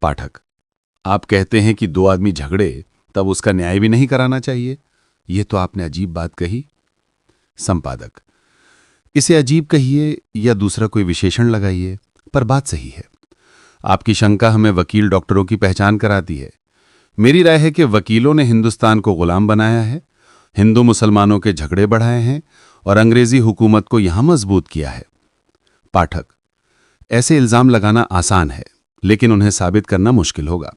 पाठक, आप कहते हैं कि दो आदमी झगड़े तब उसका न्याय भी नहीं कराना चाहिए। यह तो आपने अजीब बात कही। संपादक, इसे अजीब कहिए या दूसरा कोई विशेषण लगाइए, पर बात सही है। आपकी शंका हमें वकील डॉक्टरों की पहचान कराती है। मेरी राय है कि वकीलों ने हिंदुस्तान को गुलाम बनाया है, हिंदू मुसलमानों के झगड़े बढ़ाए हैं और अंग्रेजी हुकूमत को यहां मजबूत किया है। पाठक, ऐसे इल्जाम लगाना आसान है, लेकिन उन्हें साबित करना मुश्किल होगा।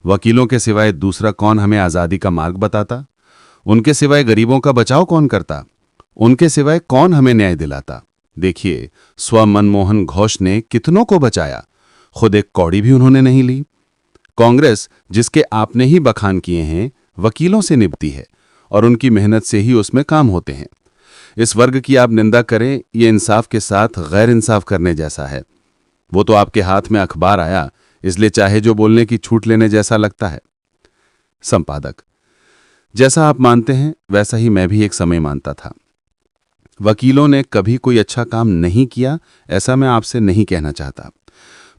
वकीलों के सिवाय दूसरा कौन हमें आज़ादी का मार्ग बताता? उनके सिवाय गरीबों का बचाव कौन करता? उनके सिवाय कौन हमें न्याय दिलाता? देखिए, स्व मनमोहन घोष ने कितनों को बचाया, खुद एक कौड़ी भी उन्होंने नहीं ली। कांग्रेस, जिसके आपने ही बखान किए हैं, वकीलों से निभती है और उनकी मेहनत से ही उसमें काम होते हैं। इस वर्ग की आप निंदा करें, ये इंसाफ के साथ गैर इंसाफ करने जैसा है। वो तो आपके हाथ में अखबार आया, इसलिए चाहे जो बोलने की छूट लेने जैसा लगता है। संपादक, जैसा आप मानते हैं वैसा ही मैं भी एक समय मानता था। वकीलों ने कभी कोई अच्छा काम नहीं किया, ऐसा मैं आपसे नहीं कहना चाहता।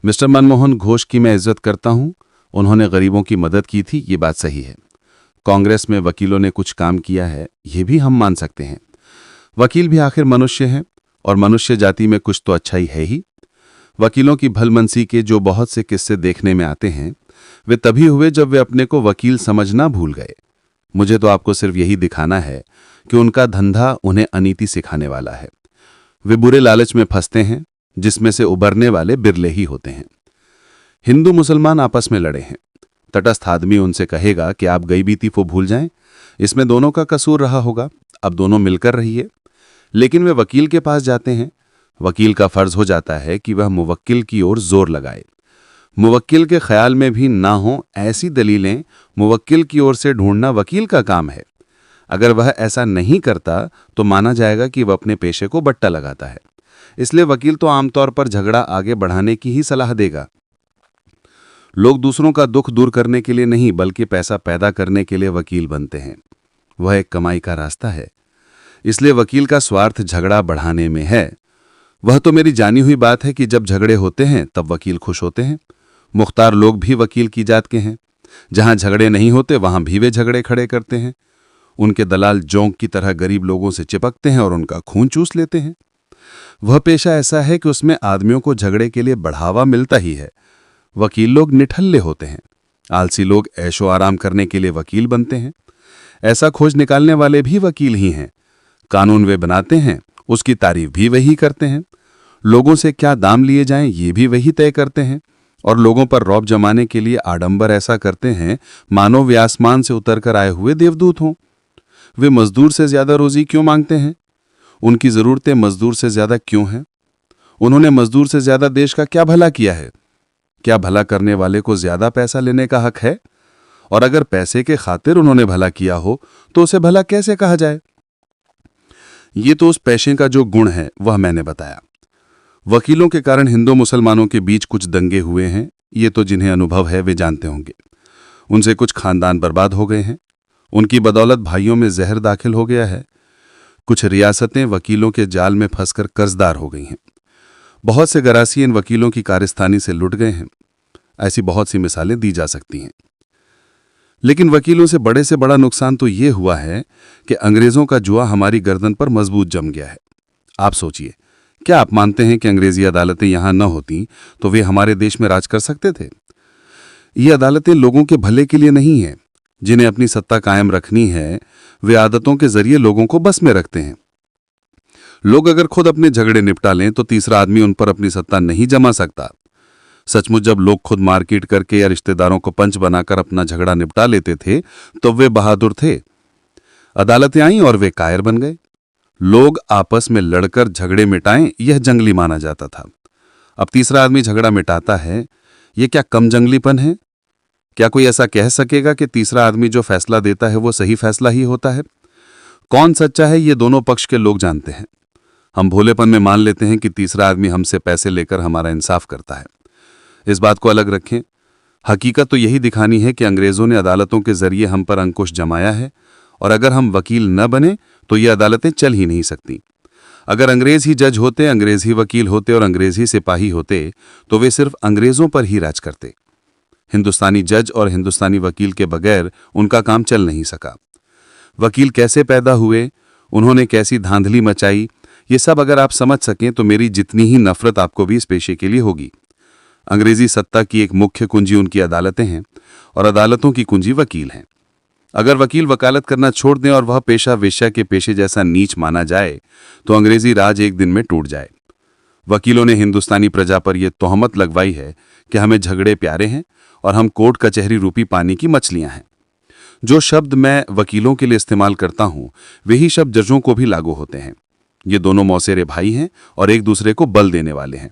मिस्टर मनमोहन घोष की मैं इज्जत करता हूं, उन्होंने गरीबों की मदद की थी, ये बात सही है। कांग्रेस में वकीलों ने कुछ काम किया है, ये भी हम मान सकते हैं। वकील भी आखिर मनुष्य हैं और मनुष्य जाति में कुछ तो अच्छा ही है ही। वकीलों की भलमनसी के जो बहुत से किस्से देखने में आते हैं, वे तभी हुए जब वे अपने को वकील समझना भूल गए। मुझे तो आपको सिर्फ यही दिखाना है कि उनका धंधा उन्हें अनीति सिखाने वाला है। वे बुरे लालच में फंसते हैं, जिसमें से उबरने वाले बिरले ही होते हैं। हिंदू मुसलमान आपस में लड़े हैं, तटस्थ आदमी उनसे कहेगा कि आप गई बीती वो भूल जाएं, इसमें दोनों का कसूर रहा होगा, अब दोनों मिलकर रहिए। लेकिन वे वकील के पास जाते हैं। वकील का फर्ज हो जाता है कि वह मुवक्किल की ओर जोर लगाए। मुवक्किल के ख्याल में भी ना हो ऐसी दलीलें मुवक्किल की ओर से ढूंढना वकील का काम है। अगर वह ऐसा नहीं करता तो माना जाएगा कि वह अपने पेशे को बट्टा लगाता है। इसलिए वकील तो आमतौर पर झगड़ा आगे बढ़ाने की ही सलाह देगा। लोग दूसरों का दुख दूर करने के लिए नहीं, बल्कि पैसा पैदा करने के लिए वकील बनते हैं। वह एक कमाई का रास्ता है, इसलिए वकील का स्वार्थ झगड़ा बढ़ाने में है। वह तो मेरी जानी हुई बात है कि जब झगड़े होते हैं तब वकील खुश होते हैं। मुख्तार लोग भी वकील की जात के हैं। जहां झगड़े नहीं होते वहां भी वे झगड़े खड़े करते हैं। उनके दलाल जोंक की तरह गरीब लोगों से चिपकते हैं और उनका खून चूस लेते हैं। वह पेशा ऐसा है कि उसमें आदमियों को झगड़े के लिए बढ़ावा मिलता ही है। वकील लोग निठल्ले होते हैं। आलसी लोग ऐशो आराम करने के लिए वकील बनते हैं। ऐसा खोज निकालने वाले भी वकील ही हैं। कानून वे बनाते हैं, उसकी तारीफ भी वही करते हैं। लोगों से क्या दाम लिए जाएं ये भी वही तय करते हैं और लोगों पर रौब जमाने के लिए आडंबर ऐसा करते हैं मानो वे आसमान से उतरकर आए हुए देवदूत हों। वे मजदूर से ज्यादा रोजी क्यों मांगते हैं? उनकी जरूरतें मजदूर से ज्यादा क्यों हैं? उन्होंने मजदूर से ज्यादा देश का क्या भला किया है? क्या भला करने वाले को ज्यादा पैसा लेने का हक है? और अगर पैसे के खातिर उन्होंने भला किया हो तो उसे भला कैसे कहा जाए? ये तो उस पेशे का जो गुण है वह मैंने बताया। वकीलों के कारण हिंदू मुसलमानों के बीच कुछ दंगे हुए हैं, ये तो जिन्हें अनुभव है वे जानते होंगे। उनसे कुछ खानदान बर्बाद हो गए हैं। उनकी बदौलत भाइयों में जहर दाखिल हो गया है। कुछ रियासतें वकीलों के जाल में फंसकर कर्जदार हो गई हैं। बहुत से गरासी इन वकीलों की कारस्तानी से लुट गए हैं। ऐसी बहुत सी मिसालें दी जा सकती हैं। लेकिन वकीलों से बड़ा नुकसान तो ये हुआ है कि अंग्रेजों का जुआ हमारी गर्दन पर मजबूत जम गया है। आप सोचिए, क्या आप मानते हैं कि अंग्रेजी अदालतें यहां न होती तो वे हमारे देश में राज कर सकते थे? ये अदालतें लोगों के भले के लिए नहीं हैं। जिन्हें अपनी सत्ता कायम रखनी है वे आदतों के जरिए लोगों को बस में रखते हैं। लोग अगर खुद अपने झगड़े निपटा लें तो तीसरा आदमी उन पर अपनी सत्ता नहीं जमा सकता। सचमुच जब लोग खुद मारपीट करके या रिश्तेदारों को पंच बनाकर अपना झगड़ा निपटा लेते थे तो वे बहादुर थे। अदालतें आईं और वे कायर बन गए। लोग आपस में लड़कर झगड़े मिटाएं यह जंगली माना जाता था। अब तीसरा आदमी झगड़ा मिटाता है, यह क्या कम जंगलीपन है? क्या कोई ऐसा कह सकेगा कि तीसरा आदमी जो फैसला देता है वो सही फैसला ही होता है? कौन सच्चा है ये दोनों पक्ष के लोग जानते हैं। हम भोलेपन में मान लेते हैं कि तीसरा आदमी हमसे पैसे लेकर हमारा इंसाफ करता है। इस बात को अलग रखें। हकीकत तो यही दिखानी है कि अंग्रेजों ने अदालतों के जरिए हम पर अंकुश जमाया है और अगर हम वकील न बने तो ये अदालतें चल ही नहीं सकती। अगर अंग्रेज ही जज होते, अंग्रेज ही वकील होते और अंग्रेज ही सिपाही होते तो वे सिर्फ अंग्रेजों पर ही राज करते। हिंदुस्तानी जज और हिंदुस्तानी वकील के बगैर उनका काम चल नहीं सका। वकील कैसे पैदा हुए, उन्होंने कैसी धांधली मचाई, ये सब अगर आप समझ सकें तो मेरी जितनी ही नफरत आपको भी इस पेशे के लिए होगी। अंग्रेजी सत्ता की एक मुख्य कुंजी उनकी अदालतें हैं और अदालतों की कुंजी वकील हैं। अगर वकील वकालत करना छोड़ दें और वह पेशा वेश्या के पेशे जैसा नीच माना जाए तो अंग्रेजी राज एक दिन में टूट जाए। वकीलों ने हिंदुस्तानी प्रजा पर यह तोहमत लगवाई है कि हमें झगड़े प्यारे हैं और हम कोर्ट कचहरी रूपी पानी की मछलियां हैं। जो शब्द मैं वकीलों के लिए इस्तेमाल करता हूं वही शब्द जजों को भी लागू होते हैं। ये दोनों मौसेरे भाई हैं और एक दूसरे को बल देने वाले हैं।